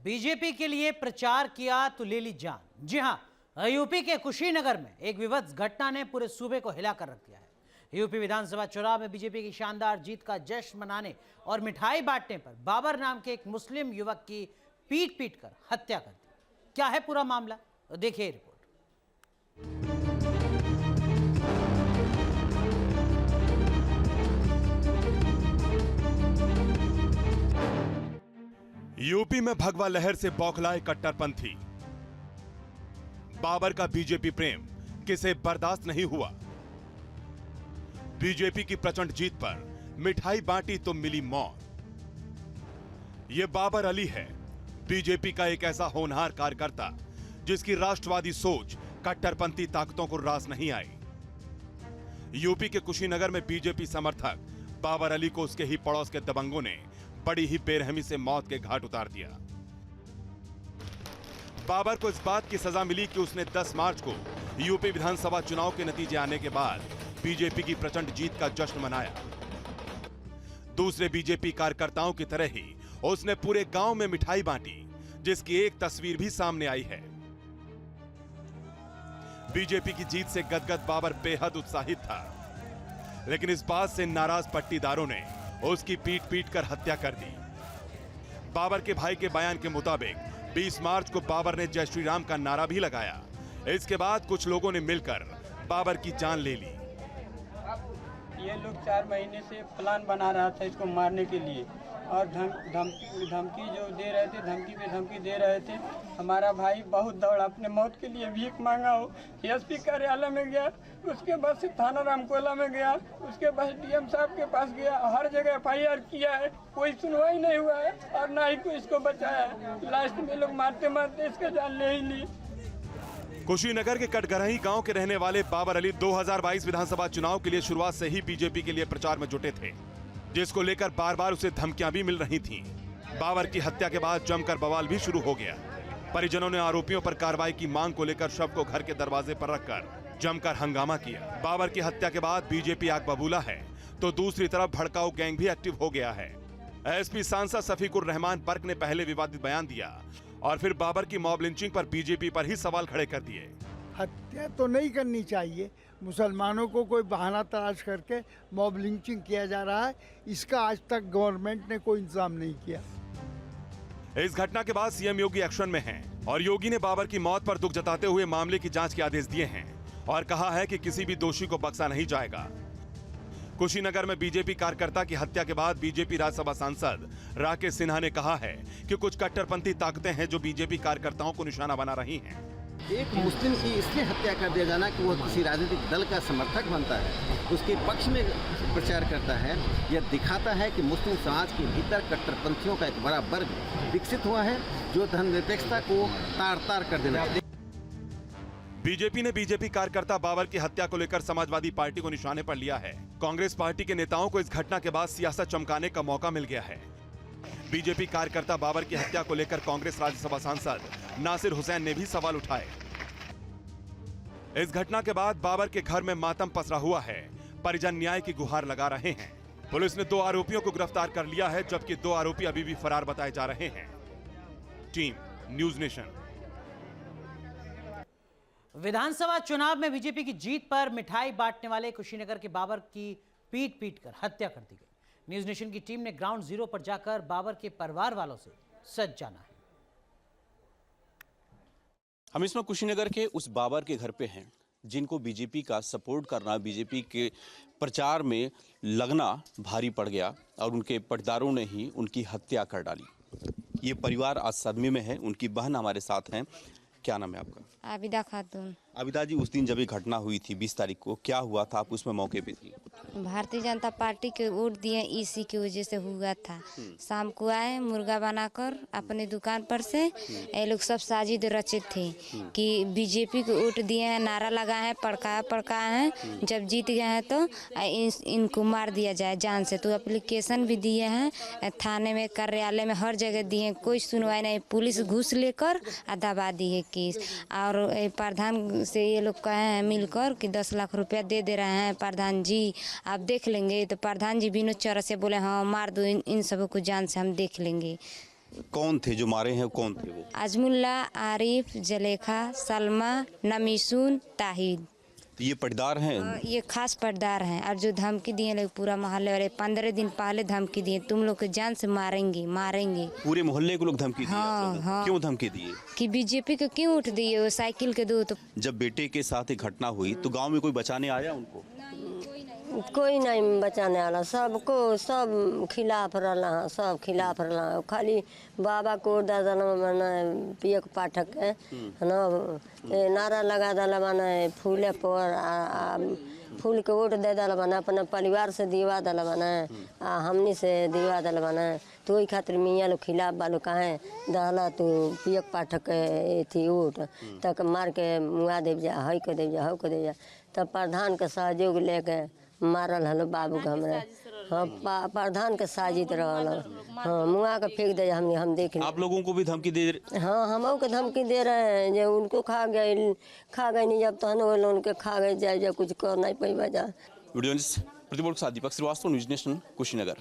BJP के लिए प्रचार किया तो ले ली जान। जी हां, यूपी के कुशीनगर में एक विभत्स घटना ने पूरे सूबे को हिलाकर रख दिया है। यूपी विधानसभा चुनाव में बीजेपी की शानदार जीत का जश्न मनाने और मिठाई बांटने पर बाबर नाम के एक मुस्लिम युवक की पीट कर हत्या कर दी। क्या है पूरा मामला, तो देखिए रिपोर्ट। यूपी में भगवा लहर से बौखलाए कट्टरपंथी। बाबर का बीजेपी प्रेम किसे बर्दाश्त नहीं हुआ। बीजेपी की प्रचंड जीत पर मिठाई बांटी तो मिली मौत। यह बाबर अली है, बीजेपी का एक ऐसा होनहार कार्यकर्ता जिसकी राष्ट्रवादी सोच कट्टरपंथी ताकतों को रास नहीं आई। यूपी के कुशीनगर में बीजेपी समर्थक बाबर अली को उसके ही पड़ोस के दबंगों ने बड़ी ही बेरहमी से मौत के घाट उतार दिया। बाबर को इस बात की सजा मिली कि उसने 10 मार्च को यूपी विधानसभा चुनाव के नतीजे आने के बाद बीजेपी की प्रचंड जीत का जश्न मनाया। दूसरे बीजेपी कार्यकर्ताओं की तरह ही उसने पूरे गांव में मिठाई बांटी, जिसकी एक तस्वीर भी सामने आई है। बीजेपी की जीत से गदगद बाबर बेहद उत्साहित था, लेकिन इस बात से नाराज पट्टीदारों ने उसकी पीट कर हत्या कर दी। बाबर के भाई के बयान के मुताबिक 20 मार्च को बाबर ने जय श्री राम का नारा भी लगाया। इसके बाद कुछ लोगों ने मिलकर बाबर की जान ले ली। ये लोग 4 महीने से प्लान बना रहा था इसको मारने के लिए, और धमकी जो दे रहे थे, धमकी पे धमकी दे रहे थे। हमारा भाई बहुत दौड़ा, अपने मौत के लिए भीख मांगा हो। एसपी कार्यालय में गया, उसके बाद से थाना रामकोला में गया, उसके बाद डीएम साहब के पास गया। हर जगह FIR किया है, कोई सुनवाई नहीं हुआ है और ना ही कोई इसको बचाया है। लास्ट में लोग मारते मारते इसका जान ले ही ली। कुशीनगर के कटगरही गांव के रहने वाले बाबर अली 2022 विधानसभा चुनाव के लिए शुरुआत से ही बीजेपी के लिए प्रचार में जुटे थे, जिसको लेकर बार बार उसे धमकियां भी मिल रही थीं। बाबर की हत्या के बाद जमकर बवाल भी शुरू हो गया। परिजनों ने आरोपियों पर कार्रवाई की मांग को लेकर शव को घर के दरवाजे पर रखकर जमकर हंगामा किया। बाबर की हत्या के बाद बीजेपी आग बबूला है, तो दूसरी तरफ भड़काऊ गैंग भी एक्टिव हो गया है। एसपी सांसद शफीकुर रहमान बर्क ने पहले विवादित बयान दिया और फिर बाबर की मॉब लिंचिंग पर बीजेपी पर ही सवाल खड़े कर दिए। हत्या तो नहीं करनी चाहिए, मुसलमानों को कोई बहाना तलाश करके मॉब लिंचिंग किया जा रहा है, इसका आज तक गवर्नमेंट ने कोई इंतजाम नहीं किया। इस घटना के बाद सीएम योगी एक्शन में हैं और योगी ने बाबर की मौत पर दुख जताते हुए मामले की जांच के आदेश दिए हैं और कहा है कि किसी भी दोषी को बख्शा नहीं जाएगा। कुशीनगर में बीजेपी कार्यकर्ता की हत्या के बाद बीजेपी राज्यसभा सांसद राकेश सिन्हा ने कहा है कि कुछ कट्टरपंथी ताकतें हैं जो बीजेपी कार्यकर्ताओं को निशाना बना रही हैं। एक मुस्लिम की इसलिए हत्या कर दिया जाना कि वह किसी राजनीतिक दल का समर्थक बनता है, उसके पक्ष में प्रचार करता है, यह दिखाता है कि मुस्लिम समाज के भीतर कट्टरपंथियों का एक बड़ा वर्ग विकसित हुआ है जो धर्मनिरपेक्षता को तार-तार कर देना। बीजेपी ने बीजेपी कार्यकर्ता बाबर की हत्या को लेकर समाजवादी पार्टी को निशाने पर लिया है। कांग्रेस पार्टी के नेताओं को इस घटना के बाद सियासत चमकाने का मौका मिल गया है। बीजेपी कार्यकर्ता बाबर की हत्या को लेकर कांग्रेस राज्यसभा सांसद नासिर हुसैन ने भी सवाल उठाए। इस घटना के बाद बाबर के घर में मातम पसरा हुआ है। परिजन न्याय की गुहार लगा रहे हैं। पुलिस ने 2 आरोपियों को गिरफ्तार कर लिया है, जबकि 2 आरोपी अभी भी फरार बताए जा रहे हैं। Team news nation. विधानसभा चुनाव में बीजेपी की जीत पर मिठाई बांटने वाले कुशीनगर के बाबर की पीट कर हत्या कर दी गई। न्यूज नेशन की टीम ने ग्राउंड जीरो पर जाकर बाबर के परिवार वालों से सच जाना है। हम इसमें कुशीनगर के उस बाबर के घर पे हैं जिनको बीजेपी का सपोर्ट करना, बीजेपी के प्रचार में लगना भारी पड़ गया और उनके पटदारों ने ही उनकी हत्या कर डाली। ये परिवार आज सदमे में है। उनकी बहन हमारे साथ हैं। क्या नाम है आपका? आबिदा खातून। आबिदा जी, उस दिन जब ये घटना हुई थी 20 तारीख को, क्या हुआ था? आप उसमें मौके पे थी? भारतीय जनता पार्टी के वोट दिए, इसी की वजह से हुआ था। शाम को आए मुर्गा बनाकर अपने दुकान पर से, ये लोग सब साजिद रचे थे कि बीजेपी को वोट दिए हैं, नारा लगाए हैं, पड़काए हैं, जब जीत गए हैं तो इनको मार दिया जाए जान से। तो एप्लीकेशन भी दिए हैं, थाने में, कार्यालय में, हर जगह दिए, कोई सुनवाई नहीं। पुलिस घूस लेकर दबा दी है केस। और प्रधान से ये लोग कहे हैं मिलकर कि 10 लाख रुपया दे रहे हैं प्रधान जी, आप देख लेंगे। तो प्रधान जी विनोद चौरसिया बोले हाँ मार दो इन सबों को जान से, हम देख लेंगे। कौन थे जो मारे हैं, कौन थे वो? आजमुल्ला, आरिफ, जलेखा, सलमा, नमीसून, ताहिद। तो ये पटदार हैं? ये खास पटदार हैं। और जो धमकी दिए लोग पूरा मोहल्ले वाले 15 दिन पहले धमकी दिए, तुम लोग को जान से मारेंगे मारेंगे। पूरे मोहल्ले को लोग धमकी दिए? हाँ, हाँ। क्यों धमकी दिए? कि बीजेपी को क्यों उठ दिए, वो साइकिल के दो। तो जब बेटे के साथ एक घटना हुई तो गांव में कोई बचाने आया उनको? कोई नहीं बचाने वाला, सबको सब खिलाफ रहा, सब खिलाफ रहा। खाली बाबा को दादा माना पियक पाठक है ना, नारा लगा दला माना फूले पर फूल के वोट दे दला बना, अपने परिवार से दिवा दला बना, हमनी से दिवा दला बना। तो वही खातिर मियाँ लोग खिलाफ वालों कहे दहला तू पियक पाठक थी वोट तक मार के मुआ दे जा, हई को दे जा, हई को दे जा। तब प्रधान के सहयोग लेके मारल हलो बाबू के हमरा। हाँ, प्रधान के साजिद रहल। हाँ, मुआ के फेंक दे हम देख। आप लोगों को भी धमकी दे? हाँ, हम को धमकी दे रहे हैं जो उनको खा गए नहीं, जब तहन वो उनके खा गए जाए, जब कुछ कर नहीं पाई। वीडियो प्रतिपक्ष दीपक श्रीवास्तव, न्यूज़ नेशन, कुशीनगर।